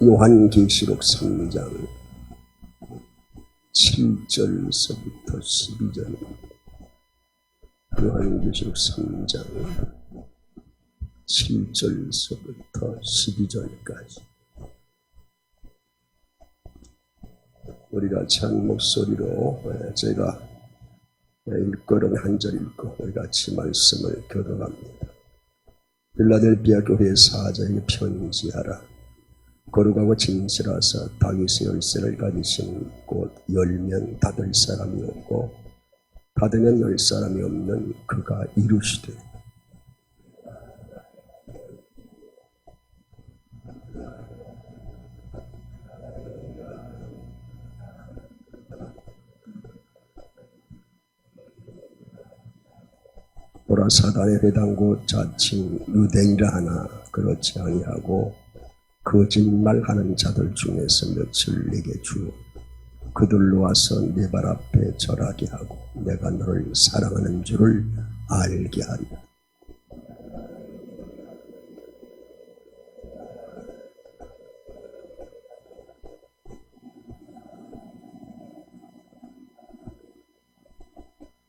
요한계시록 3장 7절서부터 12절. 요한계시록 3장 7절서부터 12절까지 우리가 찬 목소리로 제가 일걸음 한 절 읽고 우리 같이 말씀을 교독합니다. 빌라델비아 교회 사자에게 편지하라. 거룩하고 진실하사 다윗의 열쇠를 가지신 곧 열면 닫을 사람이 없고 닫으면 열 사람이 없는 그가 이루시되 보라 사단의 회당 곧 자칭 유대인이라 하나 그렇지 아니하고 거짓말하는 자들 중에서 며칠 내게 주 그들로 와서 내 발 앞에 절하게 하고 내가 너를 사랑하는 줄을 알게 하리라.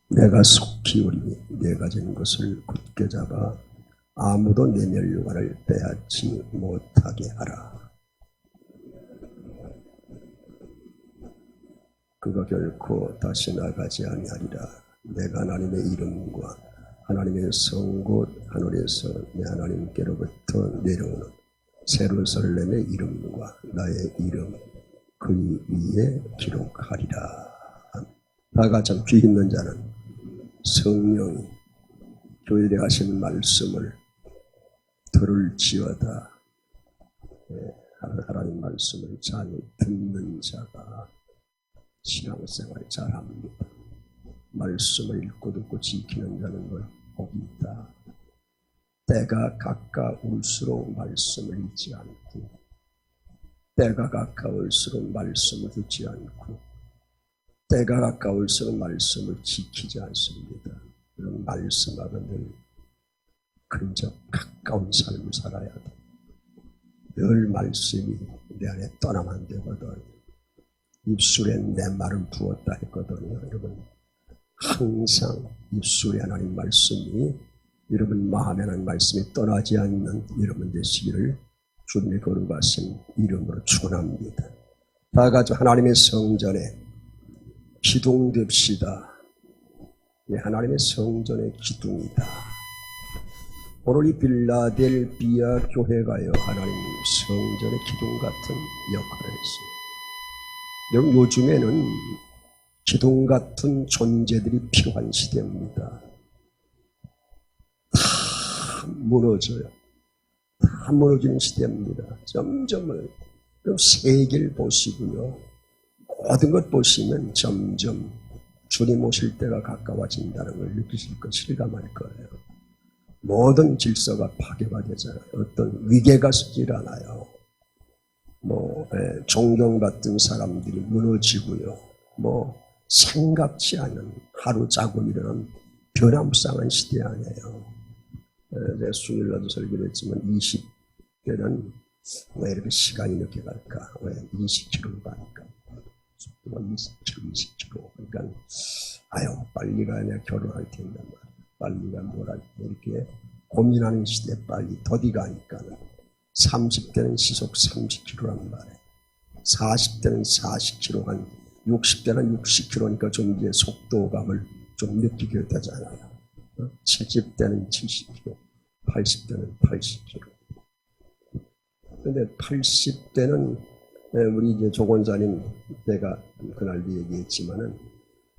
내가 속히 오리니 내 가진 것을 굳게 잡아 아무도 내 멸류관을 빼앗지 못하게 하라. 그가 결코 다시 나가지 아니하리라. 내가 하나님의 이름과 하나님의 성 곧 하늘에서 내 하나님께로부터 내려오는 세루살렘의 이름과 나의 이름 그 위에 기록하리라. 다 같이 귀 있는 자는 성령이 교회에 하시는 말씀을 들을지어다. 하나님 말씀을 잘 듣는 자가 신앙생활 잘합니다. 말씀을 읽고 듣고 지키는 자는 걸 복이 있다. 때가 가까울수록 말씀을 읽지 않고 때가 가까울수록 말씀을 듣지 않고 때가 가까울수록 말씀을 지키지 않습니다. 그런 말씀하고 늘 근접 가까운 삶을 살아야 돼. 늘 말씀이 내 안에 떠나면 안 되거든. 입술에 내 말을 부었다 했거든요. 여러분 항상 입술에 하나님 말씀이 여러분 마음에 하나님 말씀이 떠나지 않는 여러분 되시기를 주님의 거룩하신 이름으로 축원합니다. 다 같이 하나님의 성전에 기둥됩시다. 하나님의 성전의 기둥이다. 오늘 이 빌라델비아 교회가요 하나님 성전의 기둥 같은 역할을 했습니다. 여러분 요즘에는 기둥 같은 존재들이 필요한 시대입니다. 다 무너져요. 다 무너지는 시대입니다. 점점 세계를 보시고요. 모든 것 보시면 점점 주님 오실 때가 가까워진다는 걸 느끼실 거 실감할 거예요. 모든 질서가 파괴가 되잖아요. 어떤 위계가 서질 않아요. 존경받던 사람들이 무너지고요. 생각지 않은 하루 자고 일어난 변함상한 시대 아니에요. 제가 수요일날도 설교를 했지만 20대는 왜 이렇게 시간이 늦게 갈까? 왜 20km로 가니까? 20km. 그러니까 빨리 가야 결혼할 텐데 빨리 가 뭘 할 때 이렇게 고민하는 시대에 빨리 더디 가니까 30대는 시속 30km란 말이에요. 40대는 40km, 한 60대는 60km니까 좀 이제 속도감을 좀 느끼게 되잖아요. 70대는 70km, 80대는 80km. 근데 80대는 우리 이제 조권자님 내가 그날 얘기했지만은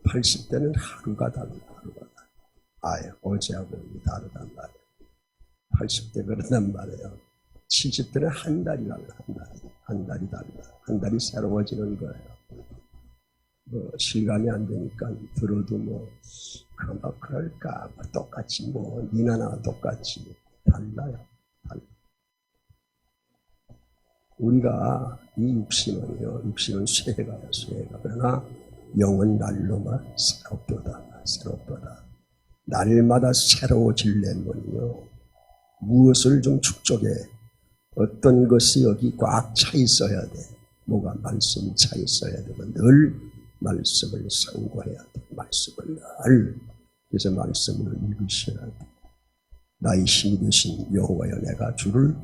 80대는 하루가 달라. 어제하고 다르단 말이에요. 80대 그런단 말이에요. 70대는 한 달이 달라. 한 달이 달라. 한 달이 새로워지는 거예요. 실감이 안 되니까 들어도 그럴까 똑같이 니나 나 똑같이 달라요. 우리가 이 육신은 쇠가요. 그러나 영은 날로만 새롭도다. 날마다 새로워지려면요 무엇을 좀 축적해 어떤 것이 여기 꽉 차 있어야 돼. 뭐가 말씀이 차 있어야 되면 늘 말씀을 상고해야 돼. 말씀을 늘. 그래서 말씀을 읽으셔야 돼. 나의 힘이 되신 여호와여 내가 주를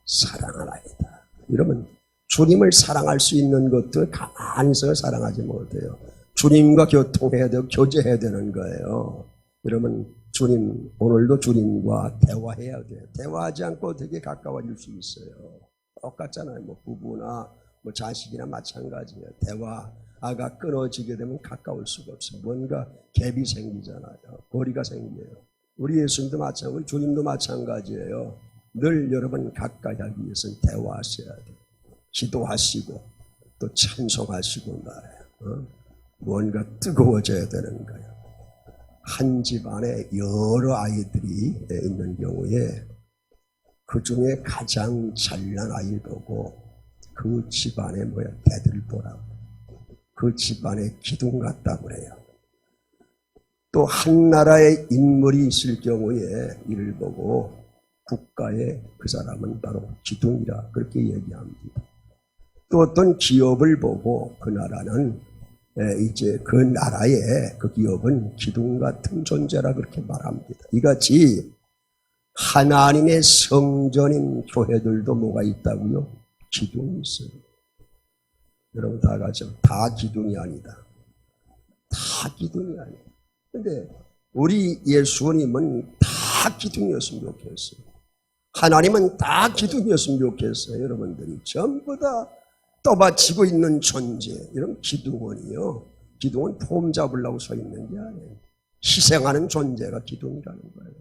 사랑하나이다. 이러면 주님을 사랑할 수 있는 것도 가만히 있어 사랑하지 못해요. 주님과 교통해야 되고 교제해야 되는 거예요. 그러면 주님, 오늘도 주님과 대화해야 돼요. 대화하지 않고 되게 가까워질 수 있어요. 똑같잖아요. 뭐 부부나 뭐 자식이나 마찬가지예요. 대화가 끊어지게 되면 가까울 수가 없어요. 뭔가 갭이 생기잖아요. 거리가 생겨요. 우리 예수님도 마찬가지고 우리 주님도 마찬가지예요. 늘 여러분 가까이 하기 위해서는 대화하셔야 돼요. 기도하시고 또 찬송하시고 말해요. 뭔가 뜨거워져야 되는 거예요. 한 집안에 여러 아이들이 있는 경우에 그 중에 가장 잘난 아이를 보고 그 집안에 대들을 보라고. 그 집안에 기둥 같다고 그래요. 또 한 나라의 인물이 있을 경우에 이를 보고 국가의 그 사람은 바로 기둥이라 그렇게 얘기합니다. 또 어떤 기업을 보고 그 나라는 이제 그 나라의 그 기업은 기둥 같은 존재라 그렇게 말합니다. 이같이 하나님의 성전인 교회들도 뭐가 있다고요? 기둥이 있어요. 여러분 다 같이 다 기둥이 아니다. 다 기둥이 아니다. 근데 우리 예수님은 다 기둥이었으면 좋겠어요. 하나님은 다 기둥이었으면 좋겠어요. 여러분들이 전부 다 떠받치고 있는 존재. 이런 기둥원이요. 기둥은 폼 잡으려고 서 있는 게 아니에요. 희생하는 존재가 기둥이라는 거예요.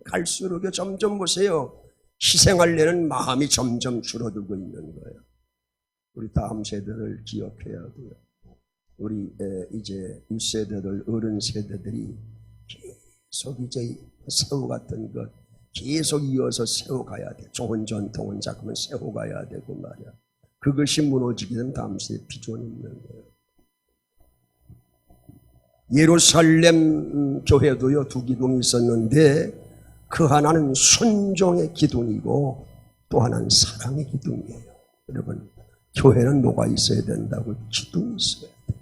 갈수록 점점 보세요. 희생하려는 마음이 점점 줄어들고 있는 거예요. 우리 다음 세대를 기억해야 돼요. 우리 이제 이 세대들, 어른 세대들이 계속 이제 새우 같은 것 계속 이어서 세워가야 돼. 좋은 전통은 자꾸만 세워가야 되고 말이야. 그것이 무너지게 되면 다음 세대에 비전이 있는 거예요. 예루살렘 교회도요, 두 기둥이 있었는데 그 하나는 순종의 기둥이고 또 하나는 사랑의 기둥이에요. 여러분, 교회는 뭐가 있어야 된다고? 기둥이 있어야 돼.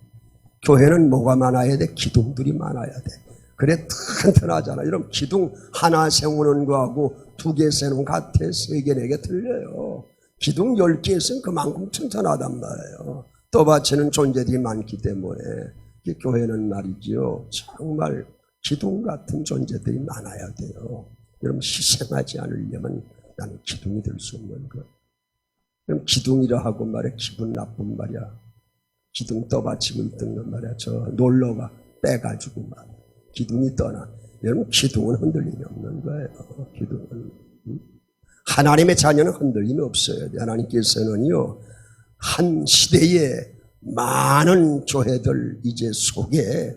교회는 뭐가 많아야 돼? 기둥들이 많아야 돼. 그래 튼튼하잖아. 이런 기둥 하나 세우는 거하고 두 개 세우는 거 같아. 세 개, 네 개 틀려요. 기둥 10개 있으면 그만큼 튼튼하단 말이에요. 떠받치는 존재들이 많기 때문에 교회는 말이죠. 정말 기둥 같은 존재들이 많아야 돼요. 여러분 희생하지 않으려면 나는 기둥이 될 수 없는 거예요. 그럼 기둥이라 하고 말이야. 기분 나쁜 말이야. 기둥 떠받치고 있던 건 말이야. 저 놀러가 빼가지고 말. 기둥이 떠나. 여러분 기둥은 흔들림이 없는 거예요. 기둥은. 하나님의 자녀는 흔들림이 없어요. 하나님께서는요. 한 시대에 많은 교회들 이제 속에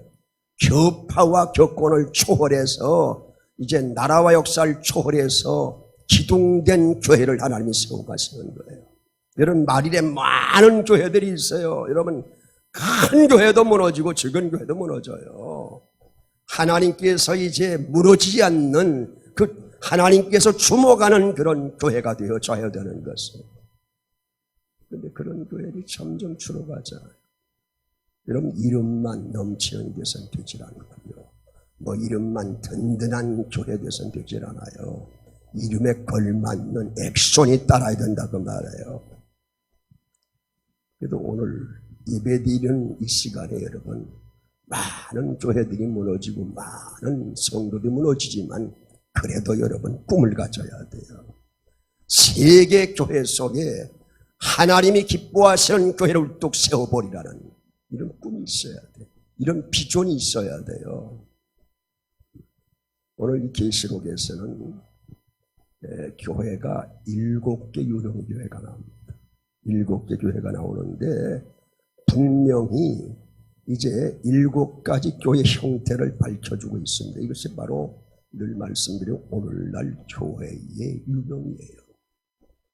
격파와 격권을 초월해서 이제 나라와 역사를 초월해서 기둥된 교회를 하나님이 세워가시는 거예요. 여러분 말일에 많은 교회들이 있어요. 여러분 큰 교회도 무너지고 작은 교회도 무너져요. 하나님께서 이제 무너지지 않는 그 하나님께서 주목하는 그런 교회가 되어져야 되는 것은. 그런데 그런 교회들이 점점 줄어가잖아요. 여러분 이름만 넘치는 데선 되질 않고요. 뭐 이름만 든든한 교회 되선 되질 않아요. 이름에 걸맞는 액션이 따라야 된다고 말해요. 그래도 오늘 예배드리는 이 시간에 여러분 많은 교회들이 무너지고 많은 성도들이 무너지지만 그래도 여러분 꿈을 가져야 돼요. 세계 교회 속에 하나님이 기뻐하시는 교회를 뚝 세워버리라는 이런 꿈이 있어야 돼요. 이런 비전이 있어야 돼요. 오늘 이 계시록에서는 교회가 7개 유령 교회가 나옵니다. 7개 교회가 나오는데 분명히 이제 7가지 교회 형태를 밝혀주고 있습니다. 이것이 바로 늘 말씀드린 오늘날 교회의 유형이에요.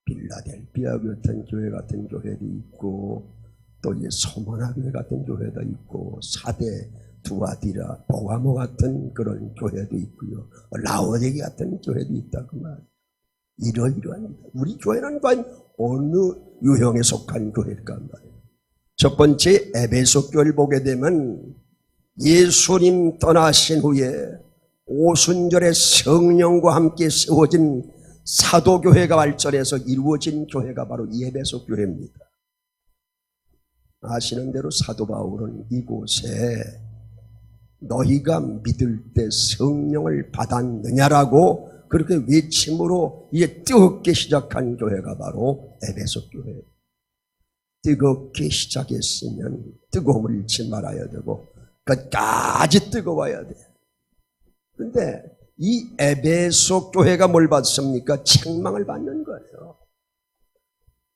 빌라델피아 같은 교회도 있고 또 이제 소모나 교회 같은 교회도 있고 사대 두아디라 보가모 같은 그런 교회도 있고요. 라오데기 같은 교회도 있다고 말이에요. 이러이러합니다. 우리 교회는 과연 어느 유형에 속한 교회일까 말이에요. 첫 번째 에베소 교회를 보게 되면 예수님 떠나신 후에 오순절에 성령과 함께 세워진 사도교회가 발전해서 이루어진 교회가 바로 이 에베소 교회입니다. 아시는 대로 사도 바울은 이곳에 너희가 믿을 때 성령을 받았느냐라고 그렇게 외침으로 이제 뜨겁게 시작한 교회가 바로 에베소 교회예요. 뜨겁게 시작했으면 뜨거움을 잃지 말아야 되고 끝까지 뜨거워야 돼. 근데 이 에베소 교회가 뭘 받습니까? 책망을 받는 거예요.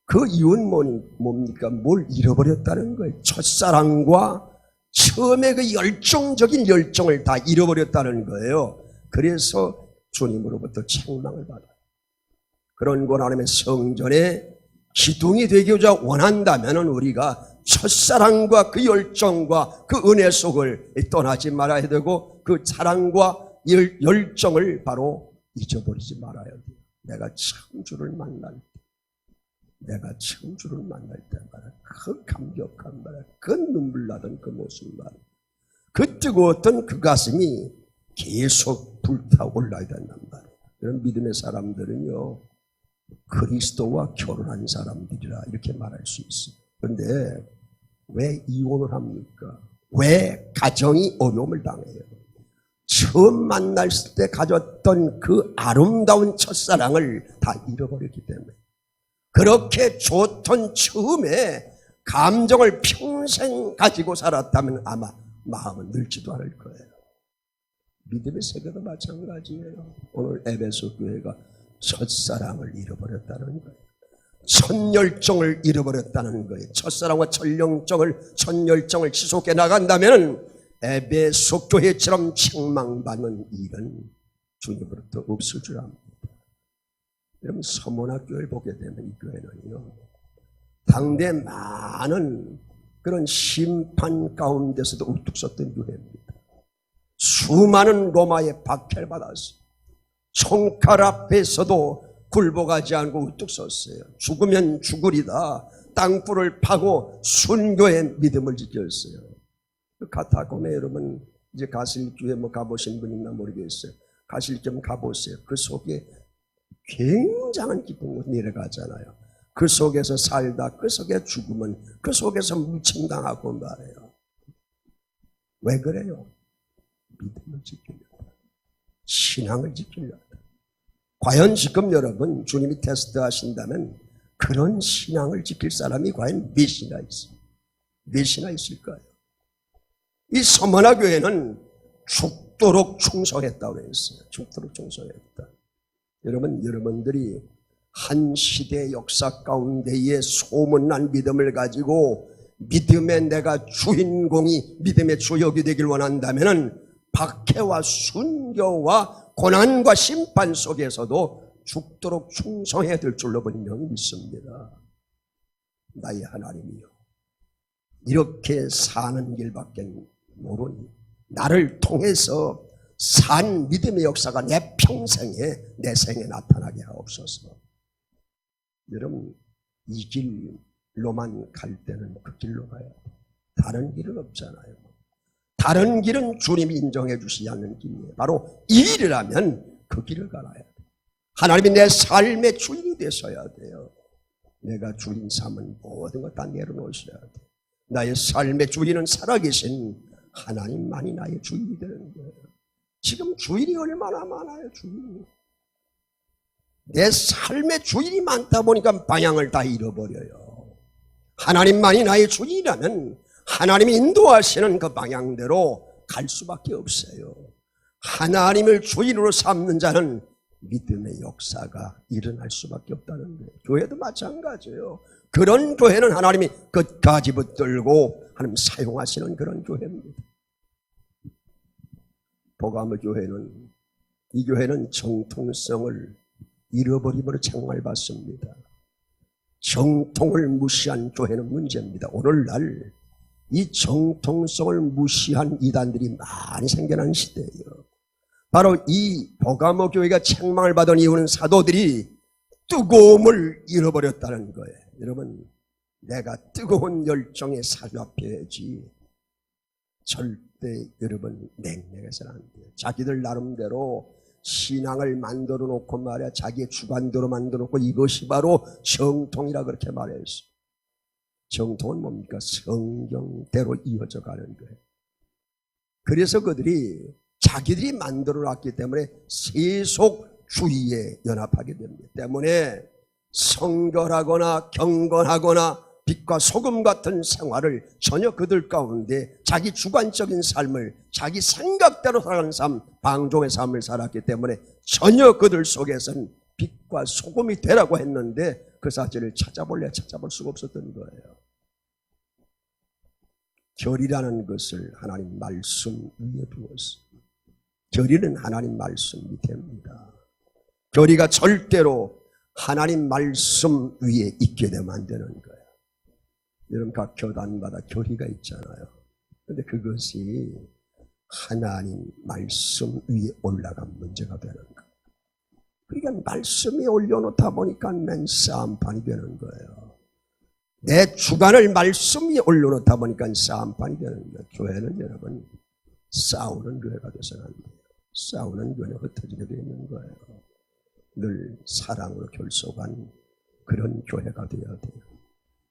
그 이유는 뭡니까? 뭘 잃어버렸다는 거예요. 첫사랑과 처음에 그 열정적인 열정을 다 잃어버렸다는 거예요. 그래서 주님으로부터 책망을 받아요. 그런 건 하나님의 성전에 기둥이 되고자 원한다면 우리가 첫사랑과 그 열정과 그 은혜 속을 떠나지 말아야 되고 그 사랑과 열정을 바로 잊어버리지 말아야 돼요. 내가 참 주를 만날 때, 내가 참 주를 만날 때마다 그 감격한 말이야, 그 눈물 나던 그 모습 말이야, 그 뜨거웠던 그 가슴이 계속 불타올라야 된단 말이에요. 이런 믿음의 사람들은요, 그리스도와 결혼한 사람들이라 이렇게 말할 수 있어요. 그런데 왜 이혼을 합니까? 왜 가정이 어려움을 당해요? 처음 만났을 때 가졌던 그 아름다운 첫사랑을 다 잃어버렸기 때문에, 그렇게 좋던 처음에 감정을 평생 가지고 살았다면 아마 마음은 늙지도 않을 거예요. 믿음의 세계도 마찬가지예요. 오늘 에베소 교회가 첫사랑을 잃어버렸다는 거예요. 첫열정을 잃어버렸다는 거예요. 첫사랑과 첫열정을 지속해 나간다면 에베소 교회처럼 책망받는 일은 주님으로부터 없을 줄 압니다. 여러분, 서문학 교회를 보게 되면 이 교회는요, 당대 많은 그런 심판 가운데서도 우뚝 섰던 교회입니다. 수많은 로마의 박해를 받았어요. 총칼 앞에서도 굴복하지 않고 우뚝 섰어요. 죽으면 죽으리다. 땅굴을 파고 순교의 믿음을 지켰어요. 카타콤에 여러분 이제 가실 기회 가보신 분 있나 모르겠어요. 가실 겸 가보세요. 그 속에 굉장한 깊은 곳 내려가잖아요. 그 속에서 살다 그 속에 죽으면 그 속에서 무침당하고 말해요. 왜 그래요? 믿음을 지키려고, 신앙을 지키려고. 과연 지금 여러분 주님이 테스트하신다면 그런 신앙을 지킬 사람이 과연 몇이나 있어요? 몇이나 있을까요? 이 서머나 교회는 죽도록 충성했다고 했어요. 죽도록 충성했다. 여러분들이 한 시대 역사 가운데에 소문난 믿음을 가지고 믿음의 내가 주인공이 믿음의 주역이 되길 원한다면 박해와 순교와 고난과 심판 속에서도 죽도록 충성해야 될 줄로 분명히 믿습니다. 나의 하나님이요, 이렇게 사는 길밖에 모르니 나를 통해서 산 믿음의 역사가 내 평생에 내 생에 나타나게 하옵소서. 여러분, 이 길로만 갈 때는 그 길로 가야 돼. 다른 길은 없잖아요. 다른 길은 주님이 인정해 주시지 않는 길이에요. 바로 이 길이라면 그 길을 가야 돼. 하나님이 내 삶의 주인이 되셔야 돼요. 내가 주인 삼은 모든 것 다 내려놓으셔야 돼. 나의 삶의 주인은 살아계신 하나님만이 나의 주인이 되는 거예요. 지금 주인이 얼마나 많아요, 주인이. 내 삶의 주인이 많다 보니까 방향을 다 잃어버려요. 하나님만이 나의 주인이라면 하나님이 인도하시는 그 방향대로 갈 수밖에 없어요. 하나님을 주인으로 삼는 자는 믿음의 역사가 일어날 수밖에 없다는 거예요. 교회도 마찬가지예요. 그런 교회는 하나님이 끝까지 붙들고 하나님 사용하시는 그런 교회입니다. 보가모 교회는, 이 교회는 정통성을 잃어버림으로 책망받습니다. 정통을 무시한 교회는 문제입니다. 오늘날 이 정통성을 무시한 이단들이 많이 생겨난 시대예요. 바로 이 보가모 교회가 책망을 받은 이유는 사도들이 뜨거움을 잃어버렸다는 거예요. 여러분, 내가 뜨거운 열정에 사로잡혀야지 절대 여러분 냉랭해서는 안 돼요. 자기들 나름대로 신앙을 만들어 놓고 말이야, 자기의 주관대로 만들어 놓고 이것이 바로 정통이라 그렇게 말했어요. 정통은 뭡니까? 성경대로 이어져 가는 거예요. 그래서 그들이 자기들이 만들어 놨기 때문에 세속주의에 연합하게 됩니다. 때문에 성결하거나 경건하거나 빛과 소금 같은 생활을 전혀 그들 가운데 자기 주관적인 삶을 자기 생각대로 살아가는 삶, 방종의 삶을 살았기 때문에 전혀 그들 속에서는 빛과 소금이 되라고 했는데 그 사실을 찾아볼 수가 없었던 거예요. 결이라는 것을 하나님 말씀 위에 두었어요. 결의는 하나님 말씀 밑에입니다. 결의가 절대로 하나님 말씀 위에 있게 되면 안 되는 거예요. 여러분 각 교단마다 결의가 있잖아요. 그런데 그것이 하나님 말씀 위에 올라간 문제가 되는 거예요. 그러니까 말씀이 올려놓다 보니까 맨 싸움판이 되는 거예요. 내 주관을 말씀 위에 올려놓다 보니까 싸움판이 되는 거예요. 교회는 여러분 싸우는 교회가 돼서는 안 돼요. 싸우는 교회는 흩어지게 되어 있는 거예요. 늘 사랑으로 결속한 그런 교회가 되어야 돼요.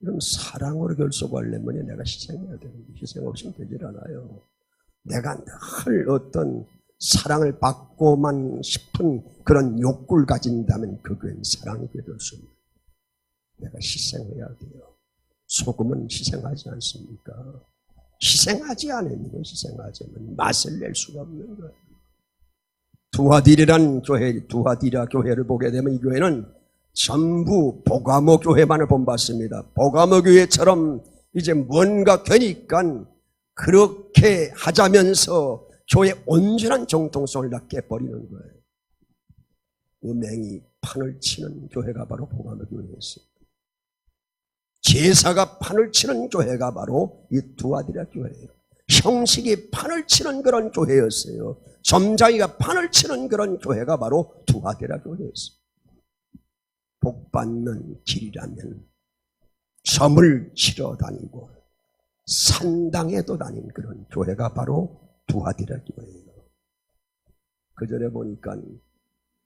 그럼 사랑으로 결속하려면 내가 희생해야 되는 거예요. 희생 없이는 되질 않아요. 내가 늘 어떤 사랑을 받고만 싶은 그런 욕구를 가진다면 그건 사랑이 될 수 없어요. 내가 희생해야 돼요. 소금은 희생하지 않습니까? 희생하지 않으면 맛을 낼 수가 없는 거예요. 두아디라는 교회, 두아디라 교회를 보게 되면 이 교회는 전부 보가모 교회만을 본받습니다. 보가모 교회처럼 이제 뭔가 되니까 그렇게 하자면서 교회의 온전한 정통성을 다 깨버리는 거예요. 음행이 판을 치는 교회가 바로 보가모 교회였습니다. 제사가 판을 치는 교회가 바로 이 두아디라 교회예요. 형식이 판을 치는 그런 교회였어요. 점장이가 판을 치는 그런 교회가 바로 두아디라 교회였어요. 복받는 길이라면 점을 치러 다니고 산당에도 다닌 그런 교회가 바로 두아디라 교회예요. 그 전에 보니까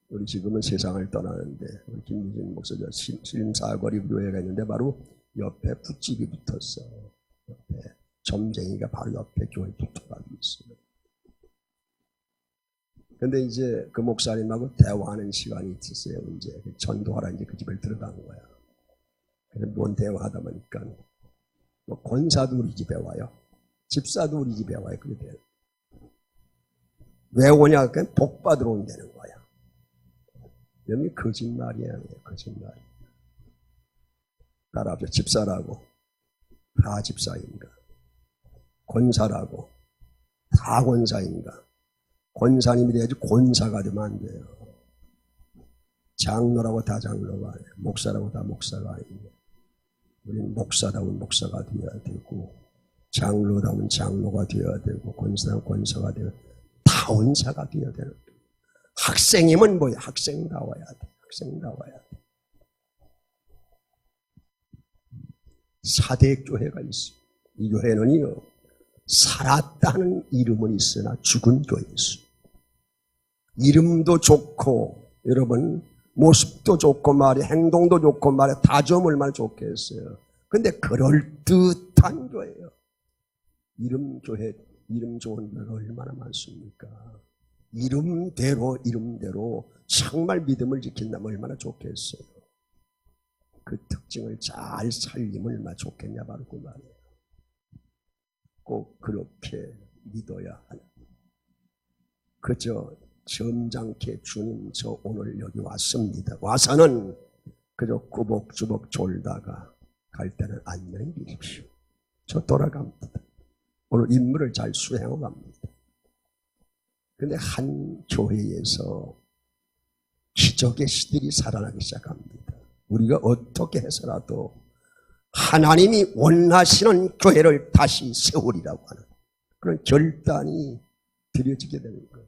우리 지금은 세상을 떠나는데 우리 김미진 목사님 신사거리 교회가 있는데 바로 옆에 풋집이 붙었어. 옆에 점쟁이가 바로 옆에 교회 붙어가고 있어요. 근데 이제 그 목사님하고 대화하는 시간이 있었어요. 이제 전도하라 이제 그 집을 들어간 거야. 그래서 뭔 대화하다 보니까 뭐 권사도 우리 집에 와요. 집사도 우리 집에 와요. 그래. 왜 오냐? 그러니까 복 받으러 온다는 거야. 여기 거짓말이야. 거짓말. 따라합시다. 집사라고 다 집사인가? 권사라고 다 권사인가? 권사님이 돼야지 권사가 되면 안 돼요. 장로라고 다 장로가 아니에요. 목사라고 다 목사가 아니에요. 우리는 목사다운 목사가 되어야 되고 장로다운 장로가 되어야 되고 권사다운 권사가 되어야 되고 다원사가 되어야 되는 거예요. 학생이면 뭐야? 학생다워야 돼. 학생다워야 돼. 4대 교회가 있어요. 이 교회는요, 살았다는 이름은 있으나 죽은 교회였어요. 이름도 좋고, 여러분, 모습도 좋고 말이야, 행동도 좋고 말이야, 다 좀 얼마나 좋겠어요. 근데 그럴듯한 교회예요. 이름 좋은 교회가 얼마나 많습니까? 이름대로 정말 믿음을 지킨다면 얼마나 좋겠어요. 그 특징을 잘 살리면 얼마나 좋겠냐 바로 그 말이에요. 꼭 그렇게 믿어야 하는. 그저 점잖게 주님 저 오늘 여기 왔습니다. 와서는 그저 꾸벅주벅 졸다가 갈 때는 안녕히 계십시오. 저 돌아갑니다. 오늘 임무를 잘 수행하고 갑니다. 근데 한 교회에서 기적의 시들이 살아나기 시작합니다. 우리가 어떻게 해서라도 하나님이 원하시는 교회를 다시 세우리라고 하는 그런 결단이 드려지게 되는 거예요.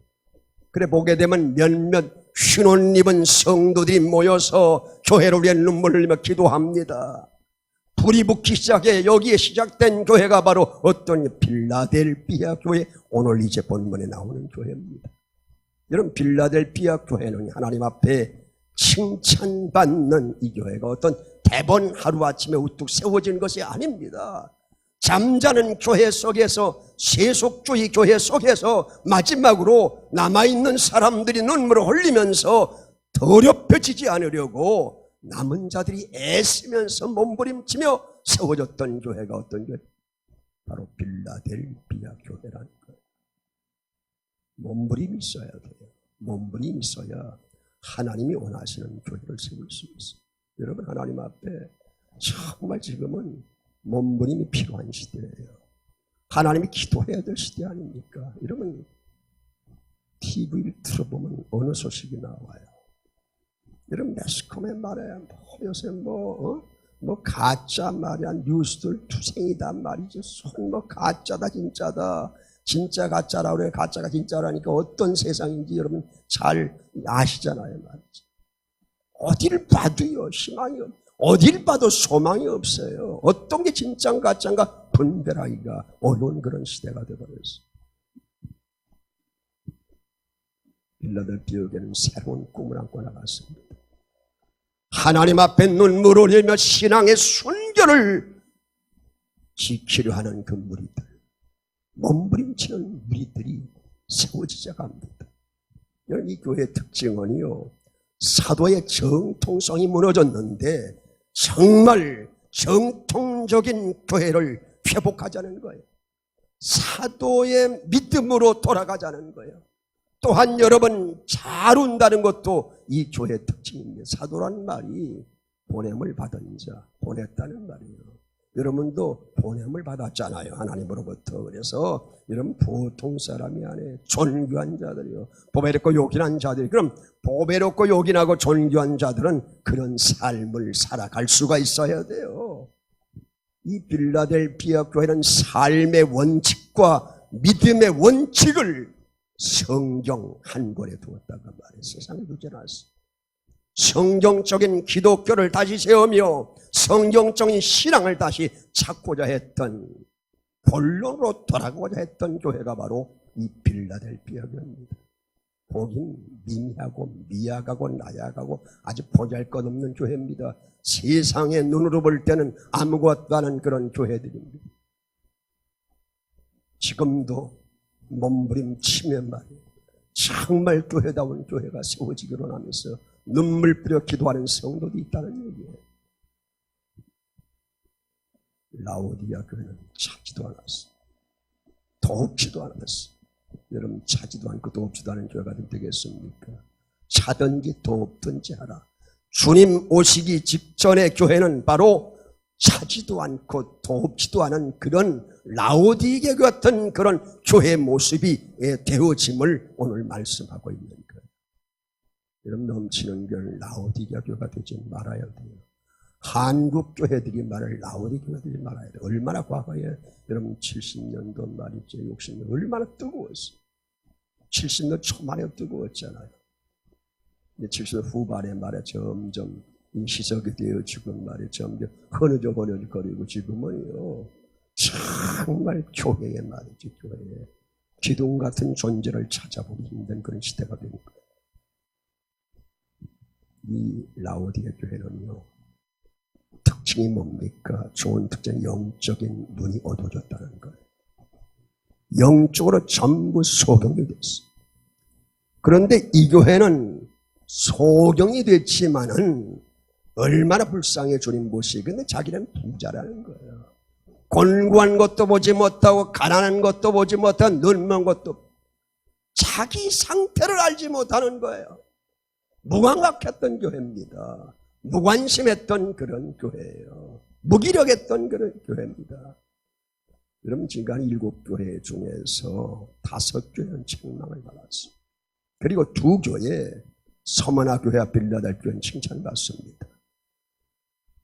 그래 보게 되면 몇몇 흰옷 입은 성도들이 모여서 교회를 위해 눈물을 흘리며 기도합니다. 불이 붙기 시작해 여기에 시작된 교회가 바로 어떤 빌라델비아 교회, 오늘 이제 본문에 나오는 교회입니다. 여러분, 빌라델비아 교회는 하나님 앞에 칭찬받는 이 교회가 어떤 대번 하루아침에 우뚝 세워진 것이 아닙니다. 잠자는 교회 속에서, 세속주의 교회 속에서 마지막으로 남아있는 사람들이 눈물을 흘리면서 더럽혀지지 않으려고 남은 자들이 애쓰면서 몸부림치며 세워졌던 교회가 어떤 교회? 바로 빌라델비아 교회라는 거예요. 몸부림이 있어야 돼요. 몸부림이 있어야 하나님이 원하시는 교회를 세울 수 있어요. 여러분, 하나님 앞에 정말 지금은 몸부림이 필요한 시대예요. 하나님이 기도해야 될 시대 아닙니까? 여러분, TV를 틀어보면 어느 소식이 나와요? 여러분, 매스컴에 말이야, 요새 가짜 말이야, 뉴스들 투생이다 말이죠. 가짜다 진짜다, 진짜 가짜라고 그래. 가짜가 진짜라니까 어떤 세상인지 여러분 잘 아시잖아요 말이죠. 어딜 봐도요 희망이 없어요. 어딜 봐도 소망이 없어요. 어떤 게 진짜인가 가짜인가 분별하기가 어려운 그런 시대가 되어버렸어요. 빌라델비아 교회는 새로운 꿈을 안고 나갔습니다. 하나님 앞에 눈물을 흘리며 신앙의 순결을 지키려 하는 그 무리들, 몸부림치는 무리들이 세워지자 합니다. 여러분, 이 교회의 특징은요, 사도의 정통성이 무너졌는데 정말 정통적인 교회를 회복하자는 거예요. 사도의 믿음으로 돌아가자는 거예요. 또한 여러분, 잘 운다는 것도 이 교회의 특징입니다. 사도란 말이 보냄을 받은 자, 보냈다는 말이에요. 여러분도 보냄을 받았잖아요, 하나님으로부터. 그래서 여러분 보통 사람이 아니에요. 존귀한 자들이요, 보배롭고 요긴한 자들이. 그럼 보배롭고 요긴하고 존귀한 자들은 그런 삶을 살아갈 수가 있어야 돼요. 이 빌라델비아 교회는 삶의 원칙과 믿음의 원칙을 성경 한 권에 두었다가 말이에요. 세상에 두지 않았어요. 성경적인 기독교를 다시 세우며 성경적인 신앙을 다시 찾고자 했던, 본론으로 돌아가고자 했던 교회가 바로 이 빌라델비아 교회입니다. 보긴 미미하고 미약하고 나약하고 아주 보잘것없는 교회입니다. 세상의 눈으로 볼 때는 아무것도 않은 그런 교회들입니다. 지금도 몸부림치며 말이에요, 정말 교회다운 교회가 세워지기로 하면서 눈물 뿌려 기도하는 성도도 있다는 얘기예요. 라오디아 교회는 차지도 않았어. 돕지도 않았어. 여러분, 차지도 않고 돕지도 않은 교회가 되겠습니까? 차든지 돕든지 하라. 주님 오시기 직전의 교회는 바로 차지도 않고 돕지도 않은 그런 라오디게 같은 그런 교회 모습이 되어짐을 오늘 말씀하고 있는 거예요. 여러분, 넘치는 교회는 라오디게 교회가 되지 말아야 돼요. 한국 교회들이 말을 라오디게 교회들이 말아야 돼요. 얼마나 과거에 여러분 70년도 말이죠, 60년 얼마나 뜨거웠어요. 70년 초반에 뜨거웠잖아요. 70년 후반에 말에 점점 이 시적이 되어지고 말이 점점 흐느적거리고 지금은요 정말 교회의 말이죠. 교회에 기둥 같은 존재를 찾아보기 힘든 그런 시대가 된 거예요. 이 라오디게 교회는요 특징이 뭡니까? 좋은 특징, 영적인 눈이 어두워졌다는 거예요. 영적으로 전부 소경이 됐어요. 그런데 이 교회는 소경이 됐지만은 얼마나 불쌍해 주님 모시기. 근데 자기는 부자라는 거예요. 곤고한 것도 보지 못하고 가난한 것도 보지 못한 눈먼 것도, 자기 상태를 알지 못하는 거예요. 무감각했던 교회입니다. 무관심했던 그런 교회예요. 무기력했던 그런 교회입니다. 여러분, 지금까지 7교회 중에서 5교회는 책망을 받았어요. 그리고 2교회, 서머나 교회와 빌라델 교회는 칭찬받습니다.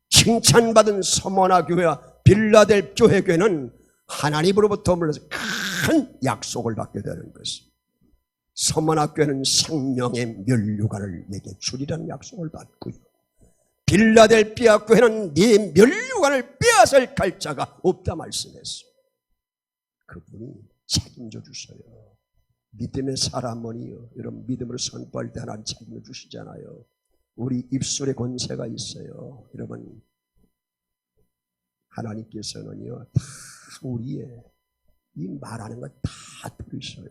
칭찬받은 서머나 교회와 빌라델 교회는 하나님으로부터 물러서 큰 약속을 받게 되는 것입니다. 서머나교회는 생명의 면류관을 내게 주리라는 약속을 받고요. 빌라델비아 교회는 네 면류관을 빼앗을 갈 자가 없다 말씀했어요. 그분이 책임져 주셔요. 믿음의 사람은요, 여러분 믿음으로 선포할 때 하나님 책임져 주시잖아요. 우리 입술에 권세가 있어요. 여러분 하나님께서는요 다 우리의 이 말하는 거 다 들으셔요.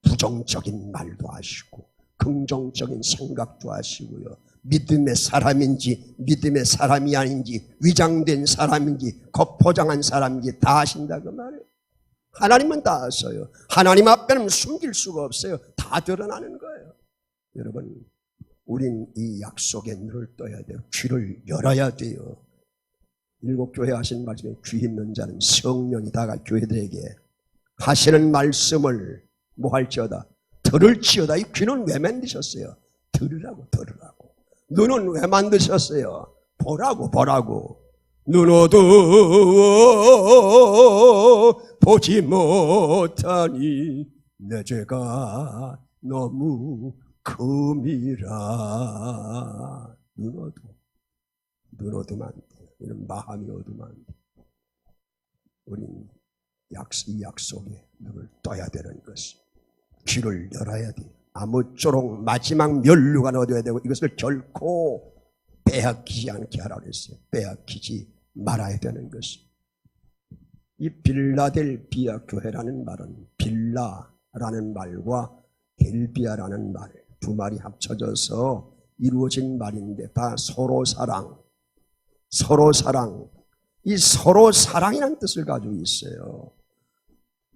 부정적인 말도 하시고 긍정적인 생각도 하시고요. 믿음의 사람인지 믿음의 사람이 아닌지 위장된 사람인지 겉포장한 사람인지 다 아신다 그 말이에요. 하나님은 다 아셔요. 하나님 앞에는 숨길 수가 없어요. 다 드러나는 거예요. 여러분 우린 이 약속에 눈을 떠야 돼요. 귀를 열어야 돼요. 일곱 교회 하신 말씀에 귀 있는 자는 성령이 다가 교회들에게 하시는 말씀을 뭐 할지어다 들을지어다. 이 귀는 왜 만드셨어요? 들으라고. 눈은 왜 만드셨어요? 보라고. 눈 어두워 보지 못하니 내 죄가 너무 금이라. 눈 어두면 안 돼. 이런 마음이 어두면 안 돼. 우린 이 약속에 눈을 떠야 되는 것이 귀를 열어야 돼. 아무쪼록 마지막 면류관 얻어야 되고 이것을 결코 빼앗기지 않게 하라고 했어요. 빼앗기지 말아야 되는 것이. 이 빌라델비아 교회라는 말은 빌라라는 말과 델비아라는 말 두 말이 합쳐져서 이루어진 말인데 다 서로 사랑. 이 서로 사랑이라는 뜻을 가지고 있어요.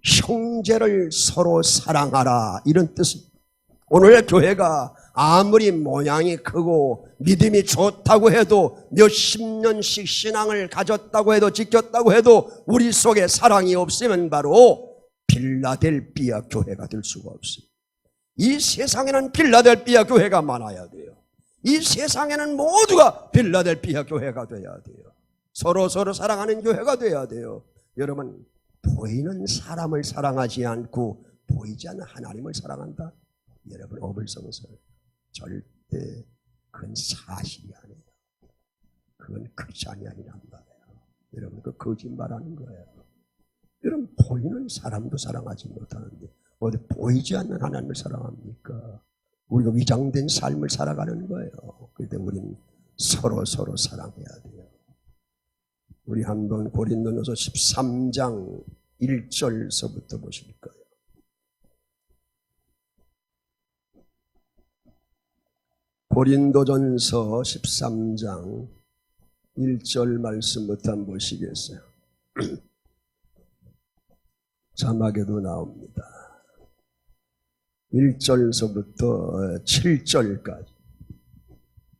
형제를 서로 사랑하라 이런 뜻. 오늘 교회가 아무리 모양이 크고 믿음이 좋다고 해도 몇십 년씩 신앙을 가졌다고 해도 지켰다고 해도 우리 속에 사랑이 없으면 바로 빌라델비아 교회가 될 수가 없어요. 이 세상에는 빌라델비아 교회가 많아야 돼요. 이 세상에는 모두가 빌라델비아 교회가 돼야 돼요. 서로 사랑하는 교회가 돼야 돼요. 여러분 보이는 사람을 사랑하지 않고 보이지 않는 하나님을 사랑한다? 여러분 어불성설 절대 그건 사실이 아니에요. 그건 크리스찬이 아니란 말이에요. 여러분 그 거짓말하는 거예요. 여러분 보이는 사람도 사랑하지 못하는데 어디 보이지 않는 하나님을 사랑합니까? 우리가 위장된 삶을 살아가는 거예요. 그때 우리는 서로 사랑해야 돼요. 우리 한번 고린도전서 13장 1절서부터 보실 거예요. 고린도전서 13장 1절 말씀부터 한번 보시겠어요? 자막에도 나옵니다. 1절서부터 7절까지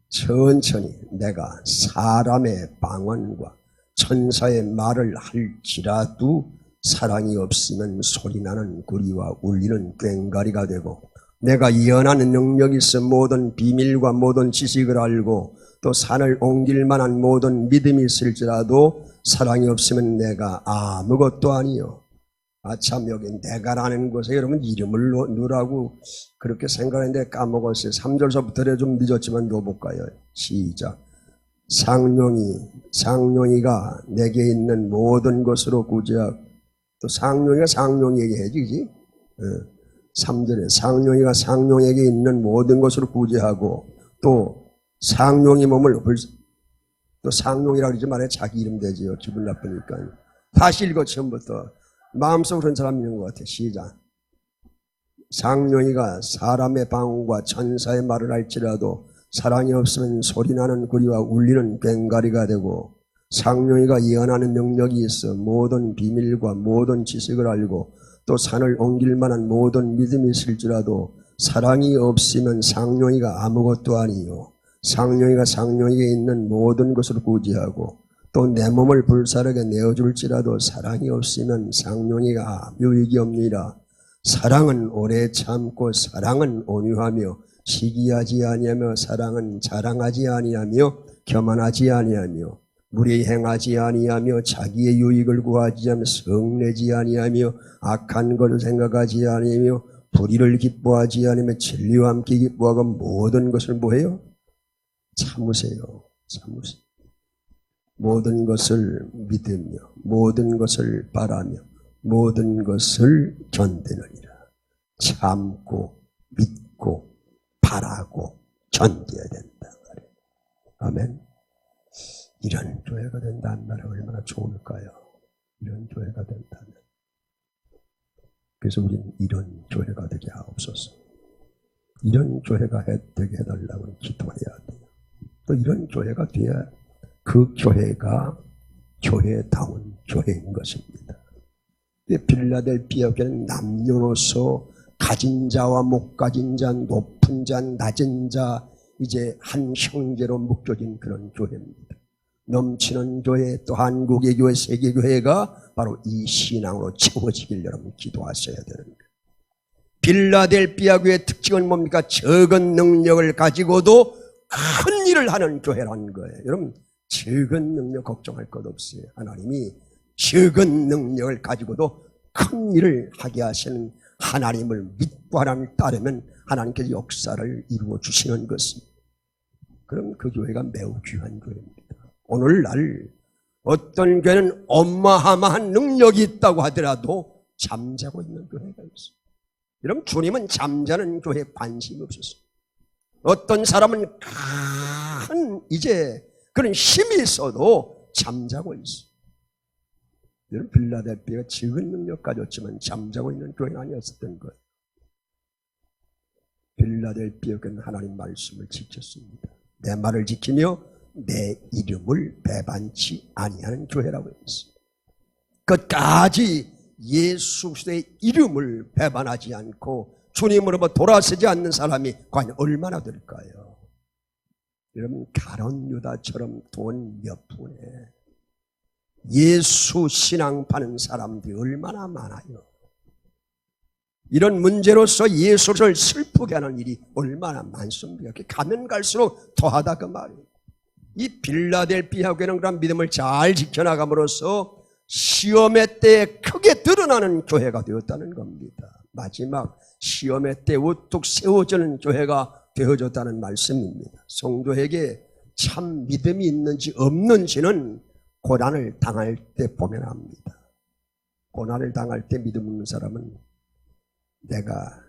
천천히 내가 사람의 방언과 천사의 말을 할지라도 사랑이 없으면 소리나는 구리와 울리는 꽹과리가 되고 내가 예언하는 능력이 있어 모든 비밀과 모든 지식을 알고 또 산을 옮길 만한 모든 믿음이 있을지라도 사랑이 없으면 내가 아무것도 아니요. 참 여기 내가라는 곳에 여러분 이름을 넣으라고 그렇게 생각했는데 까먹었어요. 3절서부터 좀 늦었지만 넣어볼까요? 시작. 상룡이가 내게 있는 모든 것으로 구제하고 또 상룡이에게 해야지 그지? 3절에 상룡이가 상룡에게 있는 모든 것으로 구제하고 또 상룡이 몸을 또 상룡이라고 그러지 말아요. 자기 이름 되지요. 기분 나쁘니까. 다시 읽어 처음부터. 마음속으로 그런 사람이 있는 것 같아. 시작. 상룡이가 사람의 방언과 천사의 말을 할지라도 사랑이 없으면 소리나는 구리와 울리는 꽹과리가 되고 상룡이가 예언하는 능력이 있어 모든 비밀과 모든 지식을 알고 또 산을 옮길 만한 모든 믿음이 있을지라도 사랑이 없으면 상룡이가 아무것도 아니요. 상룡이가 상룡에게 있는 모든 것을 구제하고 또 내 몸을 불사르게 내어줄지라도 사랑이 없으면 상룡이가 유익이 없니라. 사랑은 오래 참고 사랑은 온유하며 시기하지 아니하며 사랑은 자랑하지 아니하며 교만하지 아니하며 무례히 행하지 아니하며 자기의 유익을 구하지 않으며 성내지 아니하며 악한 것을 생각하지 아니하며 불의를 기뻐하지 않으면 진리와 함께 기뻐하고 모든 것을 뭐해요? 참으세요. 참으세요. 모든 것을 믿으며 모든 것을 바라며 모든 것을 견디느니라. 참고 믿고 바라고 견뎌야 된다. 아멘. 이런 교회가 된다는 말은 얼마나 좋을까요? 이런 교회가 된다면. 그래서 우리는 이런 교회가 되게 하옵소서. 이런 교회가 되게 해달라고 기도해야 돼요. 또 이런 교회가 돼야 그 교회가 교회다운 교회인 것입니다. 빌라델피아 교회는 남녀노소 가진 자와 못 가진 자, 높은 자, 낮은 자, 이제 한 형제로 묶여진 그런 교회입니다. 넘치는 교회, 또 한국의 교회, 세계교회가 바로 이 신앙으로 채워지길 여러분 기도하셔야 되는 거예요. 빌라델피아 교회의 특징은 뭡니까? 적은 능력을 가지고도 큰 일을 하는 교회라는 거예요. 여러분, 적은 능력 걱정할 것 없어요. 하나님이 적은 능력을 가지고도 큰 일을 하게 하시는 하나님을 믿고 하나님을 따르면 하나님께서 역사를 이루어 주시는 것입니다. 그럼 그 교회가 매우 귀한 교회입니다. 오늘날 어떤 교회는 어마어마한 능력이 있다고 하더라도 잠자고 있는 교회가 있어요. 여러분, 주님은 잠자는 교회에 관심이 없었어요. 어떤 사람은 큰 이제 그런 힘이 있어도 잠자고 있어요. 여러분, 빌라델피아가 적은 능력 가졌지만 잠자고 있는 교회는 아니었었던 거예요. 빌라델피아는 하나님 말씀을 지켰습니다. 내 말을 지키며 내 이름을 배반치 아니하는 교회라고 했어요. 끝까지 예수 그리스도의 이름을 배반하지 않고 주님으로부터 돌아서지 않는 사람이 과연 얼마나 될까요? 여러분, 가룟 유다처럼 돈 몇 푼에 예수 신앙 파는 사람들이 얼마나 많아요. 이런 문제로서 예수를 슬프게 하는 일이 얼마나 많습니까? 가면 갈수록 더하다 그 말이에요. 이 빌라델피아 교회는 그런 믿음을 잘 지켜나감으로써 시험의 때에 크게 드러나는 교회가 되었다는 겁니다. 마지막 시험의 때 우뚝 세워지는 교회가 되어졌다는 말씀입니다. 성도에게 참 믿음이 있는지 없는지는 고난을 당할 때 보면 압니다. 고난을 당할 때 믿음 없는 사람은 내가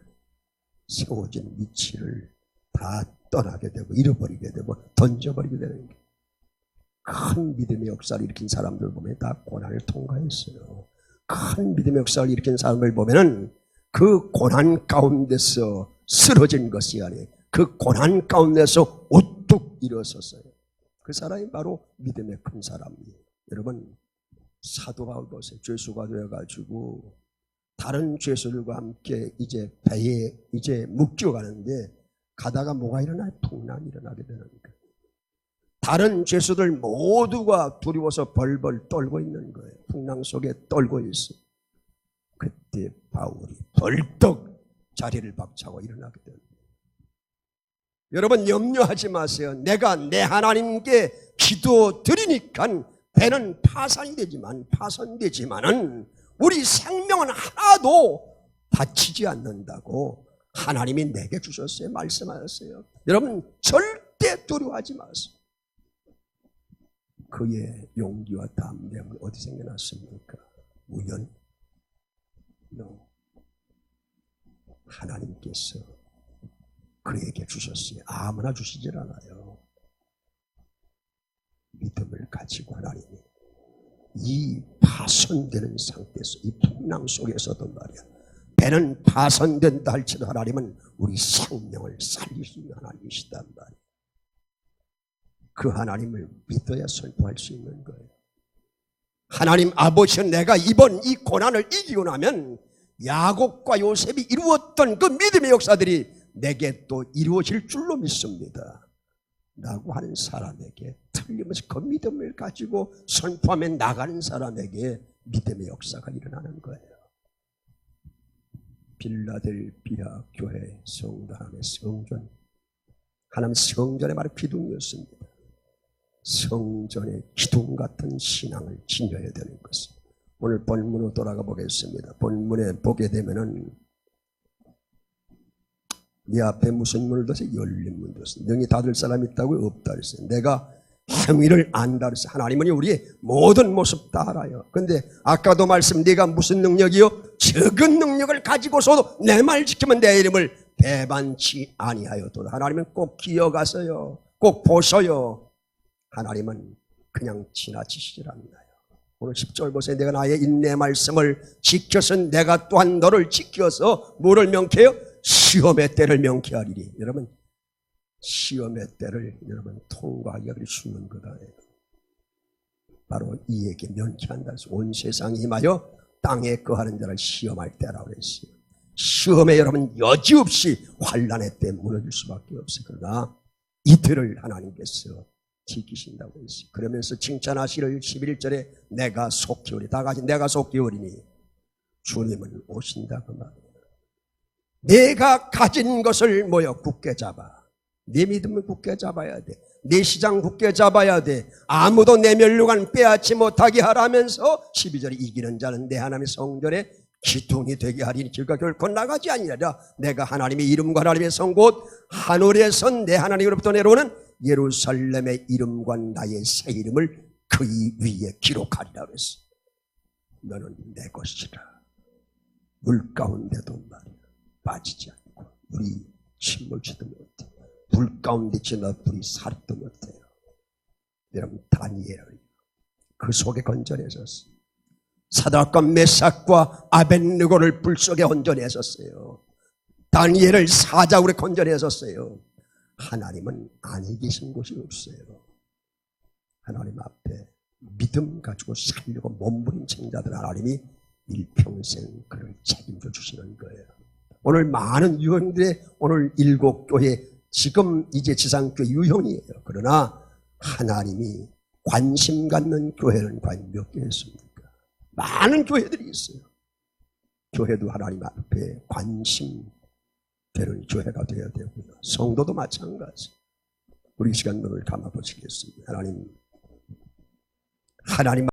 세워진 위치를 다 떠나게 되고 잃어버리게 되고 던져버리게 되는 게, 큰 믿음의 역사를 일으킨 사람들 보면 다 고난을 통과했어요. 큰 믿음의 역사를 일으킨 사람을 보면은 그 고난 가운데서 쓰러진 것이 아니에요. 그 고난 가운데서 우뚝 일어섰어요. 그 사람이 바로 믿음의 큰 사람이에요. 여러분, 사도 바울 보세요. 죄수가 되어가지고 다른 죄수들과 함께 이제 배에 이제 묶여가는데 가다가 뭐가 일어나요? 풍랑이 일어나게 되는 거예요. 다른 죄수들 모두가 두려워서 벌벌 떨고 있는 거예요. 풍랑 속에 떨고 있어요. 그때 바울이 벌떡 자리를 박차고 일어나게 됩니다. 여러분, 염려하지 마세요. 내가 내 하나님께 기도 드리니까 배는 파손되지만은 우리 생명은 하나도 다치지 않는다고 하나님이 내게 주셨어요. 말씀하셨어요. 여러분, 절대 두려워하지 마세요. 그의 용기와 담대함은 어디 생겨났습니까? 우연? 하나님께서 그에게 주셨어요. 아무나 주시질 않아요. 믿음을 가지고 하나님이 이 파손되는 상태에서 이 풍랑 속에서도 말이야, 배는 파손된다 할지라도 하나님은 우리 생명을 살릴 수 있는 하나님이시단 말이야. 그 하나님을 믿어야 선포할 수 있는 거예요. 하나님 아버지, 내가 이번 이 고난을 이기고 나면 야곱과 요셉이 이루었던 그 믿음의 역사들이 내게 또 이루어질 줄로 믿습니다 라고 하는 사람에게, 틀림없이 그 믿음을 가지고 선포하며 나가는 사람에게 믿음의 역사가 일어나는 거예요. 빌라델피아 교회 성도 하나님의 성전, 하나님 성전의 바로 기둥이었습니다. 성전의 기둥 같은 신앙을 지녀야 되는 것입니다. 오늘 본문으로 돌아가 보겠습니다. 본문에 보게 되면은 네 앞에 무슨 문을 뒀어요? 열린 문을 뒀어요. 능히 닫을 사람 있다고? 없다 그랬어요. 내가 행위를 안다 그랬어요. 하나님은 우리의 모든 모습 다 알아요. 근데 아까도 말씀, 네가 무슨 능력이요? 적은 능력을 가지고서도 내 말 지키면 내 이름을 배반치 아니하여도 하나님은 꼭 기억하세요. 꼭 보셔요. 하나님은 그냥 지나치시질 않나요? 오늘 10절 보세요. 내가 나의 인내 말씀을 지켜서 내가 또한 너를 지켜서 뭐를 명쾌해요? 시험의 때를 명쾌하리니. 여러분, 시험의 때를 여러분 통과하기가 그리 쉬운 거다. 바로 이에게 명쾌한다. 온 세상이 임하여 땅에 거하는 자를 시험할 때라고 했어요. 시험에 여러분 여지없이 환난의 때 무너질 수밖에 없어요. 그러나 이들을 하나님께서 지키신다고 했어요. 그러면서 칭찬하시를 11절에 내가 속히 오리. 다 같이 내가 속히 오리니 주님은 오신다 그 말이에요. 내가 가진 것을 뭐여 굳게 잡아. 내 믿음을 굳게 잡아야 돼. 내 시장 굳게 잡아야 돼. 아무도 내 멸류관 빼앗지 못하게 하라면서 12절에 이기는 자는 내 하나님의 성전에 기둥이 되게 하리니 그가 결코 나가지 아니하리라. 내가 하나님의 이름과 하나님의 성 곧 하늘에서 내 하나님으로부터 내려오는 예루살렘의 이름과 나의 새 이름을 그 위에 기록하리라 그랬어. 너는 내 것이라. 물 가운데도 말이야 빠지지 않고 물이 침몰치도 못해. 불 가운데 지나 불이 살도 못해요. 여러분 다니엘 그 속에 건져내셨어요. 사드락과 메삭과 아벳느고를 불 속에 건져내셨어요. 다니엘을 사자굴에 건져내셨어요. 하나님은 안에 계신 곳이 없어요. 하나님 앞에 믿음 가지고 살려고 몸부림친 자들 하나님이 일평생 그를 책임져 주시는 거예요. 오늘 많은 유형들의 오늘 7교회 지금 이제 지상교회 유형이에요. 그러나 하나님이 관심 갖는 교회는 과연 몇 개 있습니까? 많은 교회들이 있어요. 교회도 하나님 앞에 관심 되는 교회가 되어야 되고요. 성도도 마찬가지. 우리 시간 눈을 감아보시겠습니다. 하나님